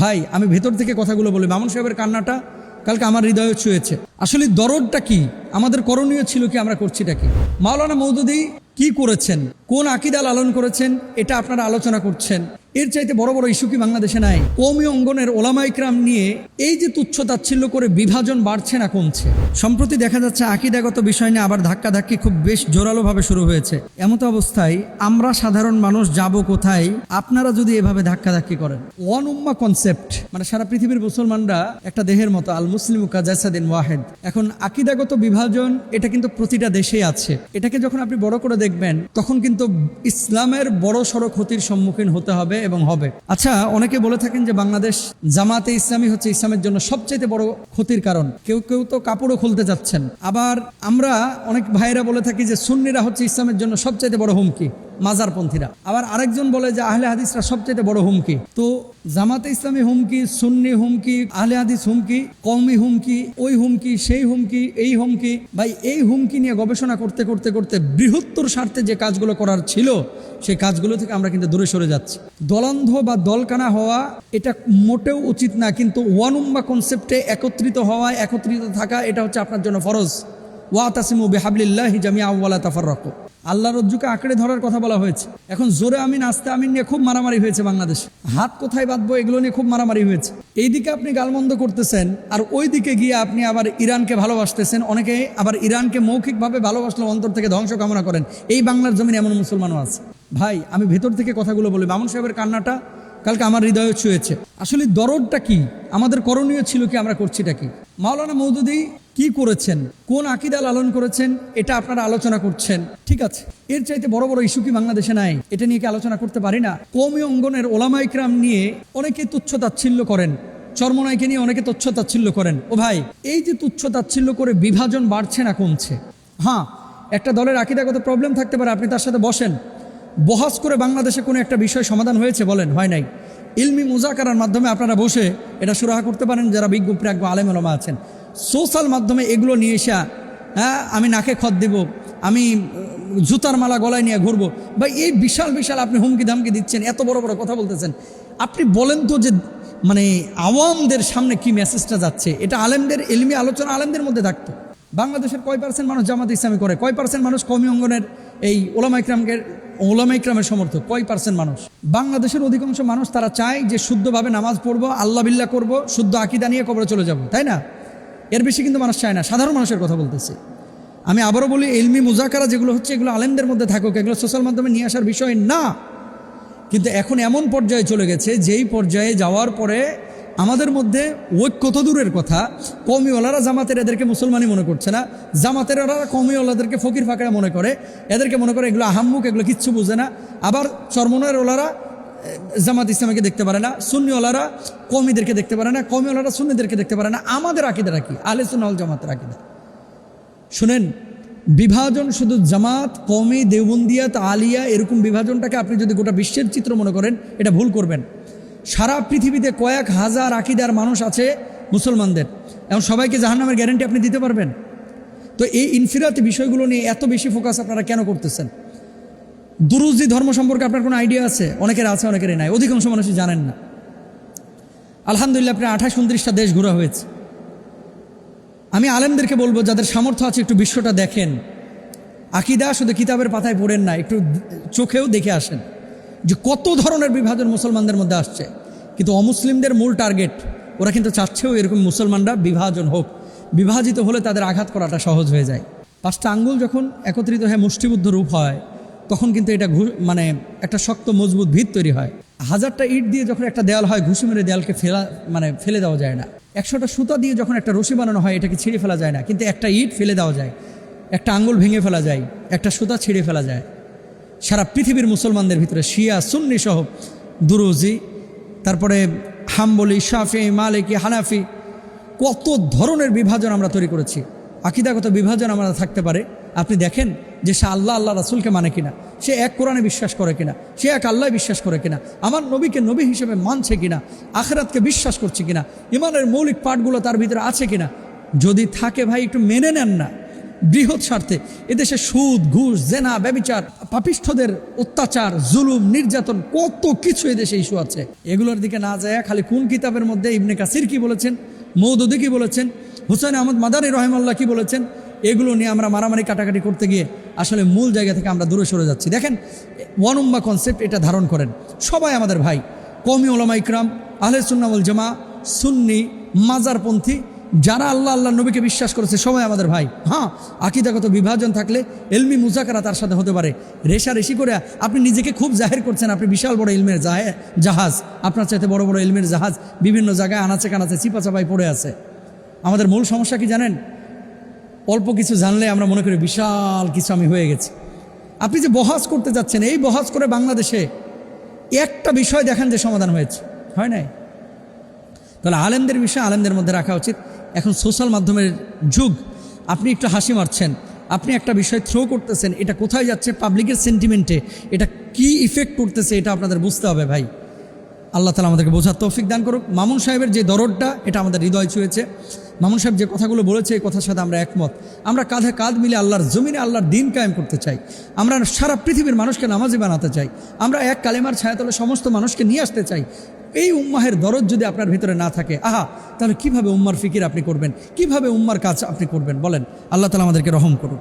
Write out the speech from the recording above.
ভাই আমি ভেতর থেকে কথাগুলো বলি, মামুন সাহেবের কান্নাটা কালকে আমার হৃদয়ে ছুঁয়েছে। আসলে দরদটা কি, আমাদের করণীয় ছিল কি, আমরা করছিটা কি? মাওলানা মওদুদী কি করেছেন, কোন আকীদা লালন করেছেন, এটা আপনারা আলোচনা করছেন। এর চাইতে বড় বড় ইস্যু কি বাংলাদেশে নাই? কওমি অঙ্গনের ওলামা ইকরাম নিয়ে এই যে তুচ্ছ তাচ্ছিল্য করে বিভাজন বাড়ছে না কমছে? সম্প্রতি দেখা যাচ্ছে আকীদাগত বিষয় নিয়ে আবার ধাক্কাধাক্কি খুব বেশ জোরালোভাবে শুরু হয়েছে। এমতো অবস্থায় আমরা সাধারণ মানুষ যাব কোথায় আপনারা যদি এভাবে ধাক্কাধাক্কি করেন? ওয়ান উম্মাহ কনসেপ্ট, মানে সারা পৃথিবীর মুসলমানরা একটা দেহের মতো, আল মুসলিমু কাজাসাদিন ওয়াহিদ। এখন আকীদাগত বিভাজন এটা কিন্তু প্রতিটা দেশেই আছে। এটাকে যখন আপনি বড় করে দেখবেন তখন কিন্তু ইসলামের বড় সড়ো ক্ষতির সম্মুখীন হতে হবে এবং হবে। আচ্ছা, অনেকে বলে থাকেন যে বাংলাদেশ জামাতে ইসলামী হচ্ছে ইসলামের জন্য সবচেয়ে বড় ক্ষতির কারণ। কেউ কেউ তো কাপড়ও খুলতে যাচ্ছেন। আবার আমরা অনেক ভাইরা বলে থাকি যে সুন্নিরা হচ্ছে ইসলামের জন্য সবচেয়ে বড় হুমকি, মাজারপন্থীরা। আবার আরেকজন বলে যে আহলে হাদিসরা সবচেয়ে বড় হুমকি। তো জামাতে ইসলামী হুমকি, সুন্নি হুমকি, আহলে হাদিস হুমকি, কওমি হুমকি, ওই হুমকি, সেই হুমকি, এই হুমকি। ভাই এই হুমকি নিয়ে গবেষণা করতে করতে করতে বৃহত্তর স্বার্থে যে কাজগুলো করার ছিল সেই কাজগুলো থেকে আমরা কিন্তু দূরে সরে যাচ্ছি। দলান্ধ বা দলকানা হওয়া এটা মোটেও উচিত না, কিন্তু ওয়ান উম্মাহ কনসেপ্টে একত্রিত হওয়া, একত্রিত থাকা এটা হচ্ছে আপনার জন্য ফরজ। ওয়াতাসিমু বিহাবলিল্লাহি জামিআন ওয়া লা তাফাররাকু। আল্লাহর রজ্জুকে আঁকড়ে ধরার কথা বলা হয়েছে। এখন জোরে আমিন আস্তে আমিন নিয়ে খুব মারামারি হয়েছে বাংলাদেশে। হাত কোথায় বাঁধবো এগুলো নিয়ে খুব মারামারি হয়েছে। এইদিকে আপনি গালমন্দ করতেছেন আর ওই দিকে গিয়ে আপনি আবার ইরানকে ভালোবাসতেছেন। অনেকে আবার ইরানকে মৌখিকভাবে ভালোবাসলেও অন্তর থেকে ধ্বংস কামনা করেন। এই বাংলার জমিনে এমন মুসলমানও আছে। ভাই আমি ভেতর থেকে কথাগুলো বলি, মামুন সাহেবের কান্নাটা কালকে আমার হৃদয়ে ছুঁয়েছে। আসলে দরদটা কি, আমাদের করণীয় ছিল কি, আমরা করছিটা কি? মাওলানা মওদুদী কি করেছেন, কোন আকীদা লালন করেছেন, এটা আপনারা আলোচনা করছেন, ঠিক আছে। এর চাইতে বড় বড় ইস্যু কি বাংলাদেশে নাই? এটা নিয়ে কি আলোচনা করতে পারি না? কওমি অঙ্গনের ওলামা ইকরাম নিয়ে অনেকে তুচ্ছ তাচ্ছিল্য করেন, চরমনাইকে নিয়ে অনেকে তুচ্ছ তাচ্ছিল্য করেন। ও ভাই এই যে তুচ্ছ তাচ্ছিল্য করে বিভাজন বাড়ছে না কমছে? হ্যাঁ, একটা দলের আকীদাগত প্রবলেম থাকতে পারে, আপনি তার সাথে বসেন, বহাস করে বাংলাদেশে কোনো একটা বিষয় সমাধান হয়েছে বলেন, হয় নাই? ইলমি মুজাকারার মাধ্যমে আপনারা বসে এটা সুরাহা করতে পারেন। যারা বিজ্ঞ প্রাজ্ঞ আলেম ওলামা আছেন, সোশ্যাল মাধ্যমে এগুলো নিয়ে এসা, হ্যাঁ আমি নাকে খত দিব, আমি জুতার মালা গলায় নিয়ে ঘুরবো, বা এই বিশাল বিশাল আপনি হুমকি ধামকি দিচ্ছেন, এত বড় বড় কথা বলতেছেন। আপনি বলেন তো যে মানে আওয়ামদের সামনে কি মেসেজটা যাচ্ছে? এটা আলেমদের ইলমি আলোচনা আলেমদের মধ্যে থাকতো। বাংলাদেশের কয় পার্সেন্ট মানুষ জামাত ইসলামী করে? কয় পার্সেন্ট মানুষ কওমি অঙ্গনের এই ওলামা ইকরামের সমর্থক? কয় পার্সেন্ট মানুষ? বাংলাদেশের অধিকাংশ মানুষ তারা চায় যে শুদ্ধভাবে নামাজ পড়বো, আল্লাহ বিল্লাহ করবো, শুদ্ধ আকীদা নিয়ে কবরে চলে যাব, তাই না? এর বেশি কিন্তু মানুষ চায় না। সাধারণ মানুষের কথা বলতেছি আমি। আবারও বলি, ইলমি মুজাকারা যেগুলো হচ্ছে এগুলো আলেমদের মধ্যে থাকুক, এগুলো সোশ্যাল মাধ্যমে নিয়ে আসার বিষয় না। কিন্তু এখন এমন পর্যায়ে চলে গেছে, যেই পর্যায়ে যাওয়ার পরে আমাদের মধ্যে ঐক্য কত দূরের কথা, কওমিওয়ালারা জামাতের এদেরকে মুসলমানই মনে করছে না, জামাতের ওরা কওমিওয়ালাদেরকে ফকির ফাঁকড়া মনে করে, এদেরকে মনে করে এগুলো আহাম্মুক, এগুলো কিচ্ছু বুঝে না। আবার চরমনের ওলারা জামাত ইসলামীকে দেখতে পারে না, সুন্নিওয়ালারা কওমিদেরকে দেখতে পারে না, কওমিওয়ালারা সুন্নিদেরকে দেখতে পারে না। আমাদের আকীদাটা কি? আহলে সুন্নাহ ওয়াল জামাতের আকীদা। শুনেন, বিভাজন শুধু জামাত, কওমি, দেওবন্দিয়াত, আলিয়া এরকম বিভাজনটাকে আপনি যদি গোটা বিশ্বের চিত্র মনে করেন, এটা ভুল করবেন। সারা পৃথিবীতে কয়েক হাজার আকীদার মানুষ আছে মুসলমানদের, এবং সবাইকে জাহান্নামের গ্যারান্টি আপনি দিতে পারবেন? তো এই ইনফিরাতি বিষয়গুলো নিয়ে এত বেশি ফোকাস আপনারা কেন করতেছেন? দুরুজি ধর্ম সম্পর্কে আপনার কোনো আইডিয়া আছে? অনেকের আছে, অনেকেরই নাই, অধিকাংশ মানুষই জানেন না। আলহামদুলিল্লাহ আপনার 28-29টা দেশ ঘোরা হয়েছে। আমি আলেমদেরকে বলবো, যাদের সামর্থ্য আছে একটু বিশ্বটা দেখেন। আকীদা শুধু কিতাবের পাতায় পড়েন না, একটু চোখেও দেখে আসেন যে কত ধরনের বিভাজন মুসলমানদের মধ্যে আসছে। কিন্তু অমুসলিমদের মূল টার্গেট, ওরা কিন্তু চাচ্ছেও এরকম মুসলমানরা বিভাজন হোক। বিভাজিত হলে তাদের আঘাত করাটা সহজ হয়ে যায়। 5টা আঙ্গুল যখন একত্রিত হয়ে মুষ্টিবদ্ধ রূপ হয়, তখন কিন্তু এটা মানে একটা শক্ত মজবুত ভিত তৈরি হয়। 1000টা ইট দিয়ে যখন একটা দেয়াল হয়, ঘুষি মেরে দেয়ালকে ফেলে দেওয়া যায় না। 100টা সুতা দিয়ে যখন একটা রশি বানানো হয়, এটাকে ছিঁড়ে ফেলা যায় না। কিন্তু একটা ইট ফেলে দেওয়া যায়, একটা আঙ্গুল ভেঙে ফেলা যায়, একটা সুতা ছিঁড়ে ফেলা যায়। সারা পৃথিবীর মুসলমানদের ভিতরে শিয়া সুন্নি সহ দুরুজি, তারপরে হাম্বলি, শাফি, মালিকি, হানাফি, কত ধরনের বিভাজন আমরা তৈরি করেছি। আকীদাগত বিভাজন আমরা থাকতে পারে। আপনি দেখেন যে সে আল্লাহ রাসূলকে মানে কিনা, সে এক কোরআনে বিশ্বাস করে কিনা, সে এক আল্লাহ বিশ্বাস করে কিনা, আমার নবীকে নবী হিসেবে মানছে কিনা, আখিরাতকে বিশ্বাস করছে কিনা, ইমানের মৌলিক পাঠগুলো তার ভিতরে আছে কিনা। যদি থাকে ভাই একটু মেনে নেন না, বৃহৎ স্বার্থে এদেশে সুদ, ঘুষ, জেনা, ব্যভিচার, পাপিষ্ঠদের অত্যাচার, জুলুম, নির্যাতন, কত কিছু এদেশে ইস্যু আছে। এগুলোর দিকে না যায় খালি কোন কিতাবের মধ্যে ইবনে কাসির কি বলেছেন, মওদুদি কি বলেছেন, হুসাইন আহমদ মাদানী রহিমাল্লাহ কি বলেছেন, এগুলো নিয়ে আমরা মারামারি কাটাকাটি করতে গিয়ে আসলে মূল জায়গা থেকে আমরা দূরে সরে যাচ্ছি। দেখেন, ওয়ান উম্মাহ কনসেপ্ট এটা ধারণ করেন। সবাই আমাদের ভাই, কওমি উলামা ইকরাম, আহলে সুন্নাহ ওয়াল জামা, সুন্নি, মাজারপন্থী, যারা আল্লাহ আল্লাহ নবীকে বিশ্বাস করেছে সবাই আমাদের ভাই। হ্যাঁ, আকিদাগত বিভাজন থাকলে এলমি মুজাকারা তার সাথে হতে পারে। রেশারেশি করে আপনি নিজেকে খুব জাহির করছেন, আপনি বিশাল বড় ইলমের জাহাজ, আপনার চাইতে বড় বড় ইলমের জাহাজ বিভিন্ন জায়গায় আনাচে কানাচে চিপাচাপাই পড়ে আছে। আমাদের মূল সমস্যা কি জানেন? অল্প কিছু জানলে আমরা মনে করি বিশাল কিছু আমি হয়ে গেছি। আপনি যে বহাস করতে যাচ্ছেন, এই বহাস করে বাংলাদেশে একটা বিষয় দেখেন যে সমাধান হয়েছে, হয় নাই? তাহলে আলেমদের বিষয় আলেমদের মধ্যে রাখা উচিত। এখন সোশ্যাল মাধ্যমের যুগ, আপনি একটু হাসি মারছেন, আপনি একটা বিষয় থ্রো করতেছেন, এটা কোথায় যাচ্ছে, পাবলিকের সেন্টিমেন্টে এটা কি ইফেক্ট করতেছে, এটা আপনাদের বুঝতে হবে ভাই। আল্লাহ তাআলা আমাদেরকে বোঝার তৌফিক দান করুক। মামুন সাহেবের যে দরদটা, এটা আমাদের হৃদয় ছুঁয়েছে। মামুন সাহেব যে কথাগুলো বলেছে, এই কথার সাথে আমরা একমত। আমরা কাঁধে কাঁধ মিলে আল্লাহর জমিনে আল্লাহর দিন কায়েম করতে চাই। আমরা সারা পৃথিবীর মানুষকে নামাজি বানাতে চাই। আমরা এক কালেমার ছায়াতলে সমস্ত মানুষকে নিয়ে আসতে চাই। এই উম্মাহের দরদ যদি আপনার ভিতরে না থাকে, তাহলে কিভাবে উম্মার ফিকির আপনি করবেন, কিভাবে উম্মার কাজ আপনি করবেন বলেন? আল্লাহ তাআলা আমাদেরকে রহম করুন।